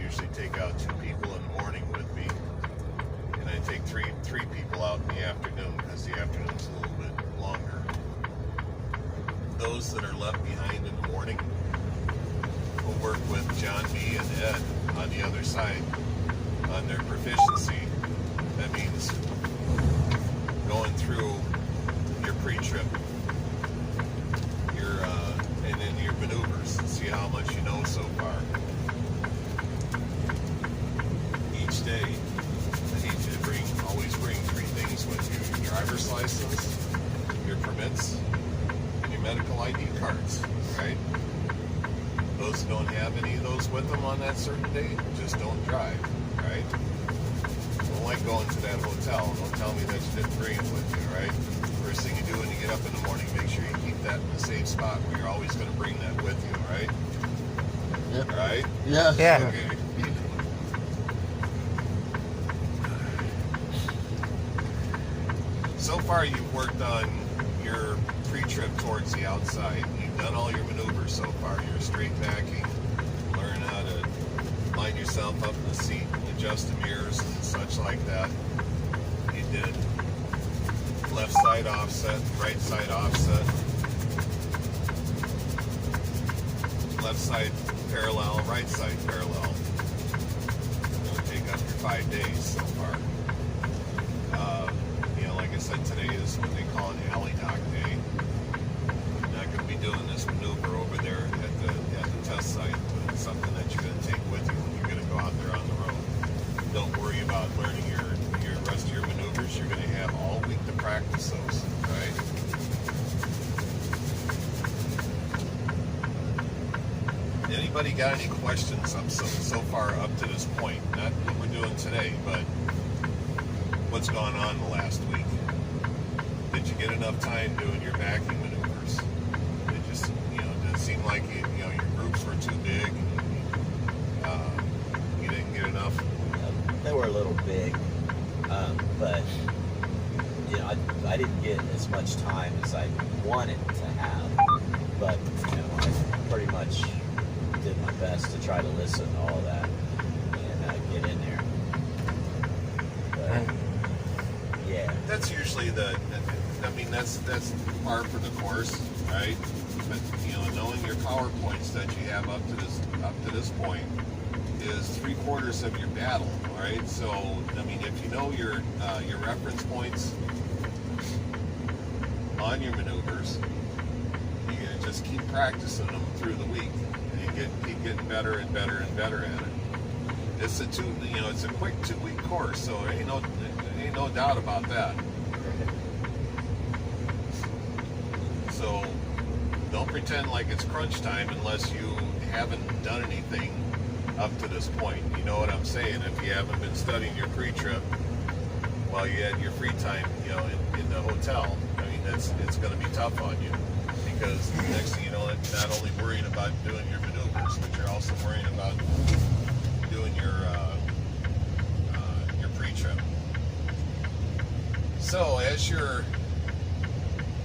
usually take out 2 people in the morning with me, and I take three people out in the afternoon because the afternoon's a little bit longer. Those that are left behind in the morning will work with John B. and Ed on the other side on their proficiency. That means going through your pre-trip, and then your maneuvers, and see how much you know so far. Each day, I need you to always bring 3 things with you: your driver's license, your permits, and your medical ID cards, right? Those who don't have any of those with them on that certain day, just don't drive, right? Don't like going to that hotel. Don't tell me that you didn't bring it with you, right? First thing you do when you get up in the morning, make sure you keep that in the safe spot where you're always going to bring that with you, right? Yep. Right? Yeah. Yeah. Okay. So far, you've worked on your pre-trip towards the outside. You've done all your maneuvers so far. You're straight backing, learn how to line yourself up in the seat, adjust the mirrors and such like that. You did left side offset, right side offset, left side parallel, right side parallel. It'll take up your 5 days so far. Like I said, today is what they call an alley dock day. You're not going to be doing this maneuver over there at the test site, but it's something that you're going to take with you when you're going to go out there on the road. Don't worry about learning your rest of your maneuvers. You're going to have all week to practice those, right? Anybody got any questions up so far up to this point? Not what we're doing today, but what's gone on the last week? Did you get enough time doing your backing maneuvers? Did it seem like your groups were too big? You didn't get enough? They were a little big, but I didn't get as much time as I wanted to have. But I pretty much did my best to try to listen to all that and get in there. But, yeah. That's usually that's par for the course, right? But knowing your PowerPoints that you have up to this point is 3/4 of your battle, right? So if you know your reference points on your maneuvers, you gotta just keep practicing them through the week, and you keep getting better and better and better at it. It's a quick 2-week course, so there ain't no doubt about that. So don't pretend like it's crunch time unless you haven't done anything up to this point. You know what I'm saying? If you haven't been studying your pre-trip while you had your free time, in the hotel, it's going to be tough on you, because the next thing you know, you're not only worrying about doing your maneuvers, but you're also worrying about doing your pre-trip. So as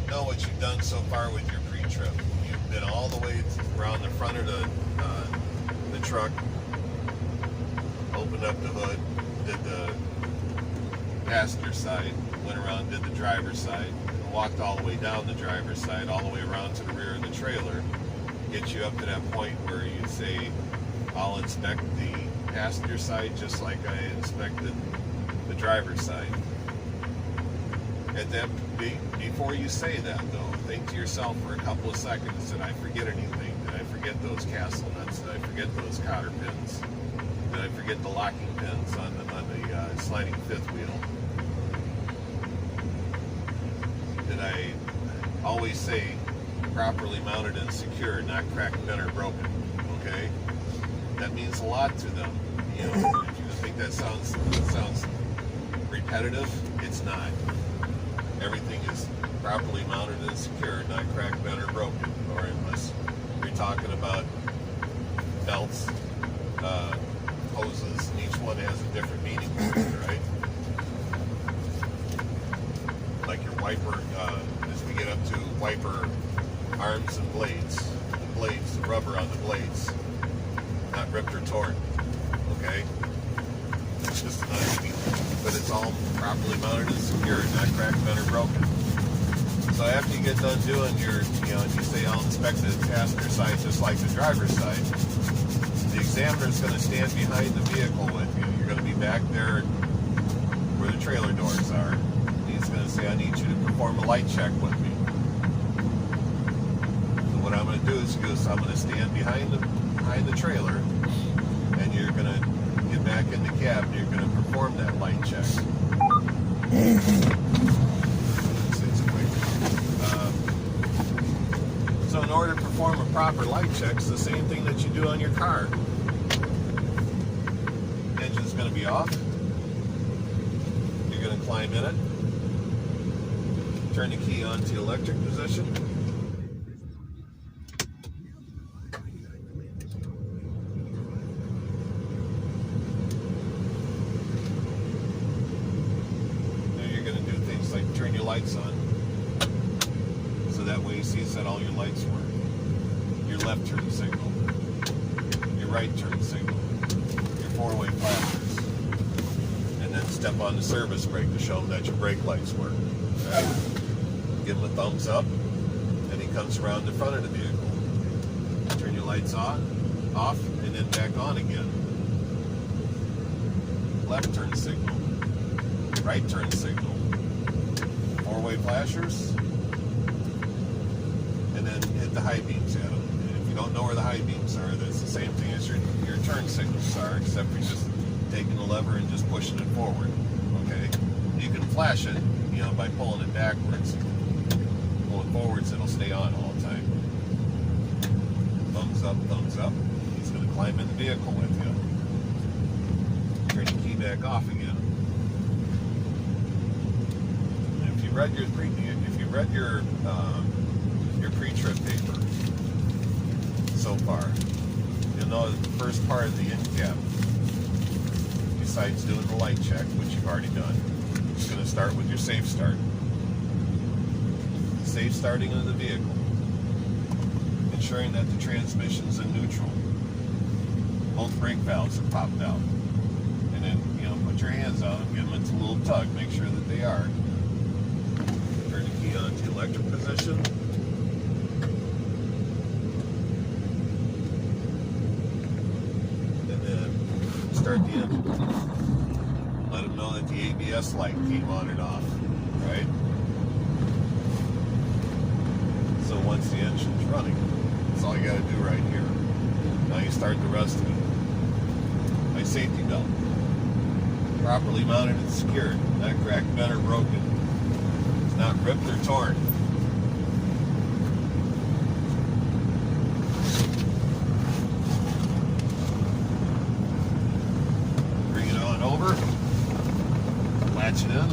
know what you've done so far with your pre-trip. You've been all the way around the front of the truck, opened up the hood, did the passenger side, went around, did the driver's side, walked all the way down the driver's side, all the way around to the rear of the trailer, get you up to that point where you say, I'll inspect the passenger side just like I inspected the driver's side. Before you say that, though, think to yourself for a couple of seconds, did I forget anything? Did I forget those castle nuts? Did I forget those cotter pins? Did I forget the locking pins on the sliding fifth wheel? Did I always say properly mounted and secured, not cracked, bent, or broken? Okay? That means a lot to them. If you think that sounds repetitive, it's not. Everything is properly mounted and secured, not cracked, bent, or broken. Or unless you're talking about belts, hoses, and each one has a different meaning, right? Like your wiper, as we get up to wiper arms and blades, the rubber on the blades, not ripped or torn. it's all properly mounted and secured, not cracked, bent, or broken. So after you get done doing your, and you say I'll inspect the passenger side just like the driver's side, the examiner is going to stand behind the vehicle with you. You're going to be back there where the trailer doors are. He's going to say, I need you to perform a light check with me. So what I'm going to do is I'm going to stand behind the trailer, and you're going to get back in the cab, and you're going to perform that light check. So in order to perform a proper light check, it's the same thing that you do on your car. Engine's going to be off. You're going to climb in it. Turn the key on to electric position. Now you're going to do things like turn your lights on. So that way he sees that all your lights work. Your left turn signal, your right turn signal, your four-way flashers, and then step on the service brake to show him that your brake lights work. Right? Give him a thumbs up, and he comes around the front of the vehicle. Turn your lights on, off, and then back on again. Left turn signal, right turn signal, four-way flashers, and then hit the high beams at them. And if you don't know where the high beams are, that's the same thing as your turn signals are, except you're just taking the lever and just pushing it forward. Okay? You can flash it, by pulling it backwards. Pulling forwards, it'll stay on all the time. Thumbs up, thumbs up. He's going to climb in the vehicle with you. Turn the key back off again. And if you read your pre-trip paper so far, you'll know that the first part of the InCab, besides doing the light check, which you've already done, it's going to start with your safe start. Safe starting of the vehicle, ensuring that the transmission's in neutral. Both brake valves are popped out. And then, put your hands on them, give them a little tug, make sure that they are. Turn the key on to electric position. And then start the engine. Let them know that the ABS light came on and off, right? So once the engine's running, that's all you got to do right here. Now you start the rest of it. My safety belt. Properly mounted and secured. Not cracked, bent, or broken. It's not ripped or torn. Bring it on over. Latch it in.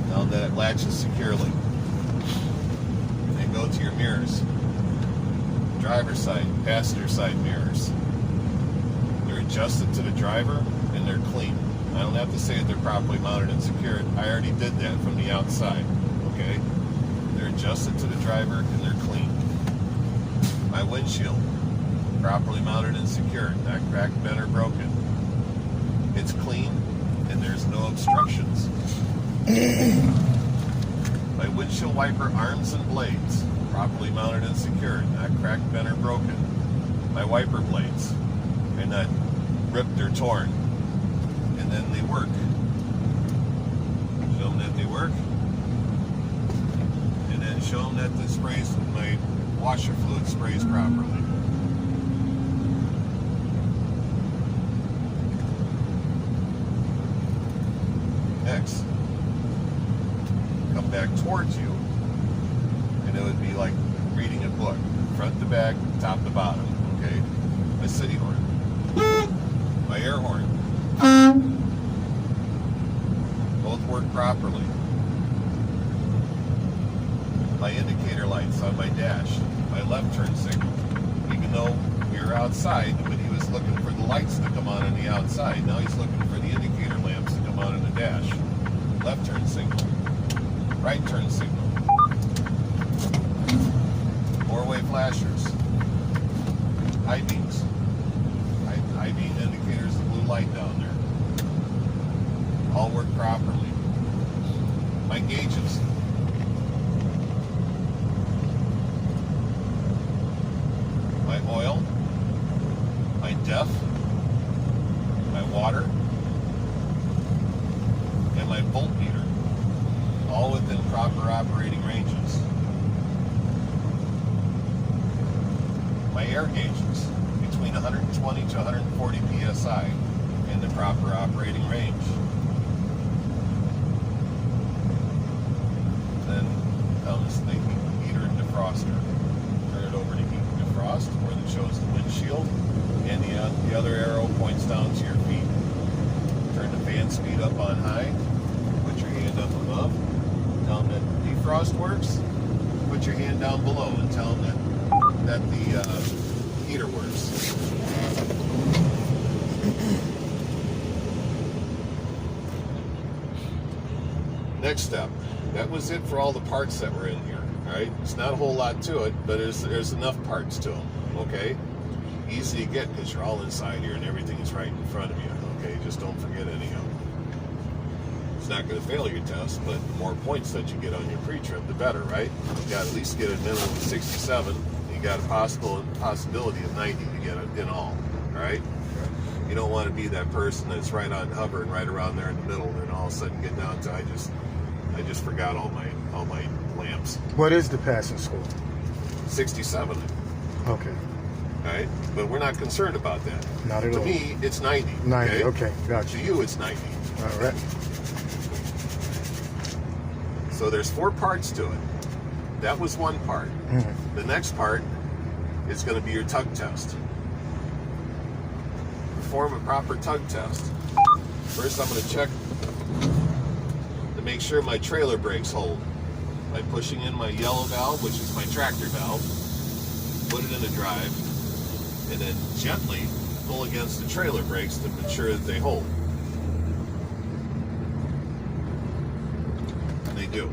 Now that it latches securely. And go to your mirrors. Driver's side, passenger side mirrors. They're adjusted to the driver and they're clean. I don't have to say that they're properly mounted and secured. I already did that from the outside. Okay? They're adjusted to the driver and they're clean. My windshield, properly mounted and secured, not cracked, bent, or broken. It's clean and there's no obstructions. My windshield wiper arms and blades, properly mounted and secured, not cracked, bent, or broken. My wiper blades are not ripped or torn. And then they work. Show them that they work. And then show them that the sprays, my washer fluid sprays properly. Next, come back towards you, and it would be like reading a book, front to back, top to bottom. Okay, my city horn, my air horn, both work properly. My indicator lights on my dash, my left turn signal, even though we were outside, but he was looking for the lights to come on the outside. Now he's looking for the indicator lamps to come on in the dash. Left turn signal, right turn signal, four-way flashers, high beams. High beam indicators, the blue light down there. All work properly. My gauges. My oil, my def, my water, and my voltmeter, all within proper operating ranges. My air gauges, between 120 to 140 psi, in the proper operating range. Then comes the heater and defroster. Turn it over to heat and defrost, where it shows the windshield, and the other arrow points down to your feet. Turn the fan speed up on high, put your hand up above, tell them that defrost works, put your hand down below and tell them that the heater works. Next step. That was it for all the parts that were in here. All right, it's not a whole lot to it, but there's enough parts to them. Okay, easy to get because you're all inside here and everything is right in front of you. Okay, just don't forget any of them. It's not going to fail your test, but the more points that you get on your pre-trip, the better, right? You got to at least get a minimum of 67. You got a possibility of 90 to get it in all. All right. You don't want to be that person that's right on hovering right around there in the middle, and then all of a sudden get down to I just forgot all my lamps. What is the passing score? 67. Okay. All right, but we're not concerned about that. Not at all. To me, it's 90. 90. Okay, gotcha. To you, it's 90. All right. So there's 4 parts to it. That was one part. Mm-hmm. The next part is going to be your tug test. Perform a proper tug test. First, I'm going to check to make sure my trailer brakes hold by pushing in my yellow valve, which is my tractor valve, put it in the drive, and then gently pull against the trailer brakes to ensure that they hold. And they do.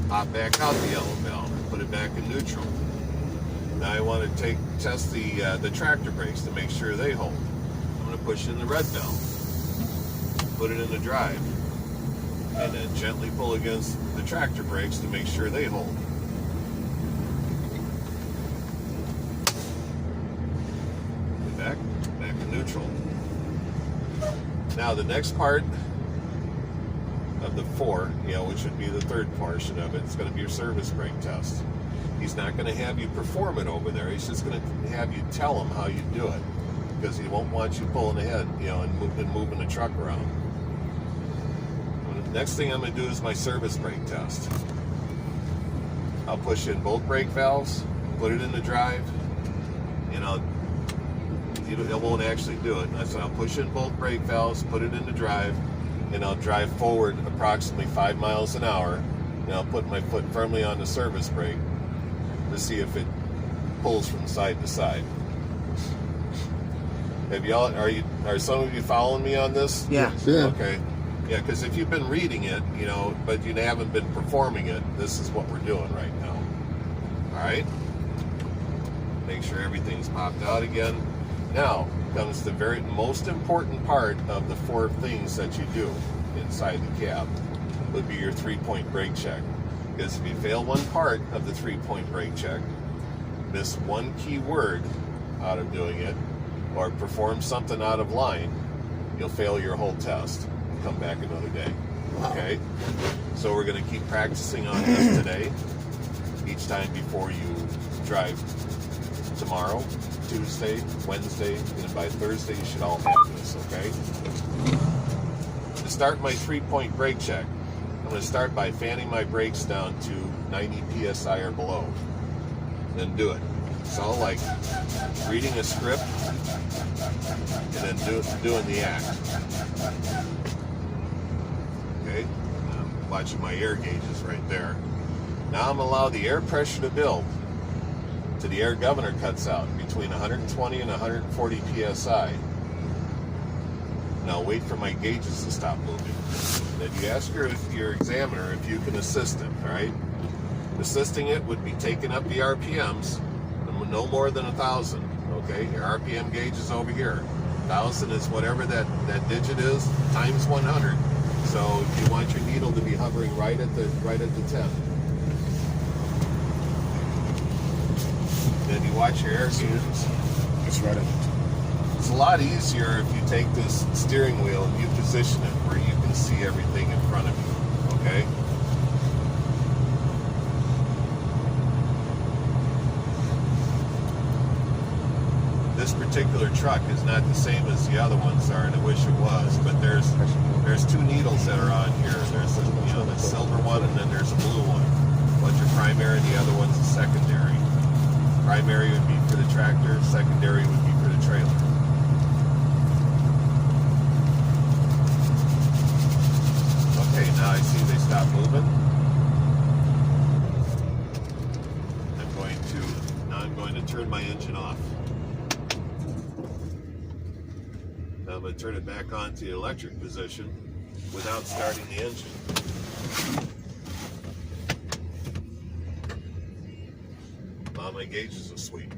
Pop back out the yellow valve and put it back in neutral. Now I want to test the tractor brakes to make sure they hold. I'm going to push in the red valve, put it in the drive, and then gently pull against the tractor brakes to make sure they hold. Back in neutral. Now the next part of the 4, which would be the third portion of it, it's going to be your service brake test. He's not going to have you perform it over there. He's just going to have you tell him how you do it, because he won't want you pulling ahead, and moving the truck around. The next thing I'm going to do is my service brake test. I'll push in both brake valves, put it in the drive, it won't actually do it. I said I'll push in both brake valves, put it in the drive, and I'll drive forward approximately 5 miles an hour, and I'll put my foot firmly on the service brake to see if it pulls from side to side. Are some of you following me on this? Yeah. Okay. Yeah, because if you've been reading it, but you haven't been performing it, this is what we're doing right now. All right? Make sure everything's popped out again. Now comes the very most important part of the 4 things that you do inside the cab. Would be your 3-point brake check. Because if you fail one part of the 3-point brake check, miss one key word out of doing it, or perform something out of line, you'll fail your whole test and come back another day. Okay? So we're going to keep practicing on this today, each time before you drive tomorrow, Tuesday, Wednesday, and by Thursday you should all have this, okay? To start my 3-point brake check, I'm going to start by fanning my brakes down to 90 psi or below. Then do it. It's all like reading a script and then doing the act. Okay? I'm watching my air gauges right there. Now I'm going to allow the air pressure to build till the air governor cuts out between 120 and 140 psi. Now wait for my gauges to stop moving. Then you ask your examiner if you can assist it, all right? Assisting it would be taking up the RPMs, no more than 1,000, okay? Your RPM gauge is over here. 1,000 is whatever that digit is times 100. So you want your needle to be hovering right at the 10. Then you watch your air gauges. It's right at It's a lot easier if you take this steering wheel and you position it where you can see everything in front of you. Okay? This particular truck is not the same as the other ones are, and I wish it was. But there's two needles that are on here. There's the silver one, and then there's a blue one. One's your primary, and the other one's a secondary. Primary would be for the tractor. Secondary would be for the trailer. Okay, now I see they stopped moving. I'm going to turn my engine off. Now I'm going to turn it back on to the electric position without starting the engine. Wow, my gauges are sweet.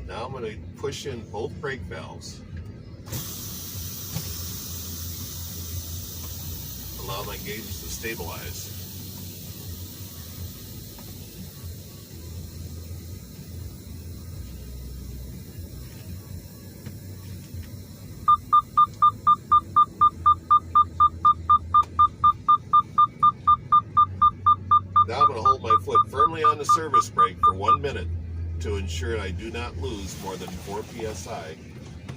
Now I'm going to push in both brake valves. Allow my gauges to stabilize. Now I'm going to hold my foot firmly on the service brake for 1 minute to ensure I do not lose more than 4 psi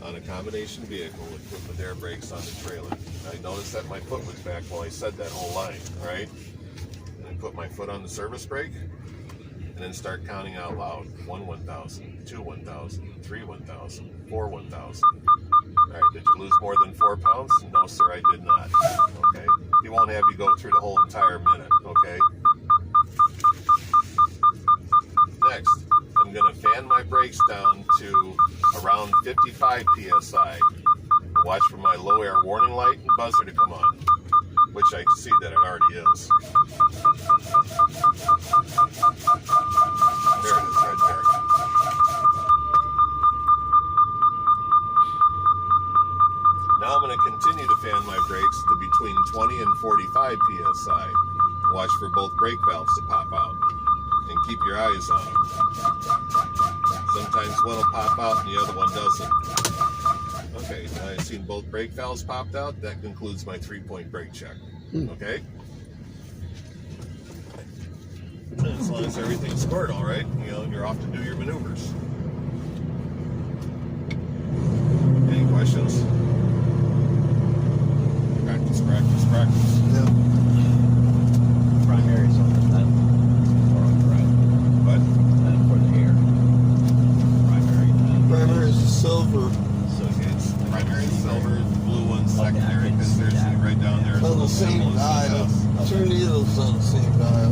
on a combination vehicle equipped with air brakes on the trailer. I noticed that my foot was back while I said that whole line, all right? And I put my foot on the service brake and then start counting out loud. 1 1,000, 2 1,000, 3 1,000, 4 1,000. All right, did you lose more than 4 pounds? No, sir, I did not. Okay, he won't have you go through the whole entire minute, okay? Next, I'm going to fan my brakes down to around 55 psi. Watch for my low air warning light and buzzer to come on, which I see that it already is. There it is, right there. Now I'm going to continue to fan my brakes to between 20 and 45 psi. Watch for both brake valves to pop out. And keep your eyes on them. Sometimes one will pop out and the other one doesn't. Okay, now I've seen both brake valves popped out. That concludes my 3-point brake check. Okay? And as long as everything's squared all right, you're off to do your maneuvers. Any questions? Practice, practice, practice. Yep. Primary is on the left or on the right? What? For the air. Primary. Primary is the silver. So it's primary silver, the blue one secondary, because there's right down there. On the same dial. Two needles on the same dial.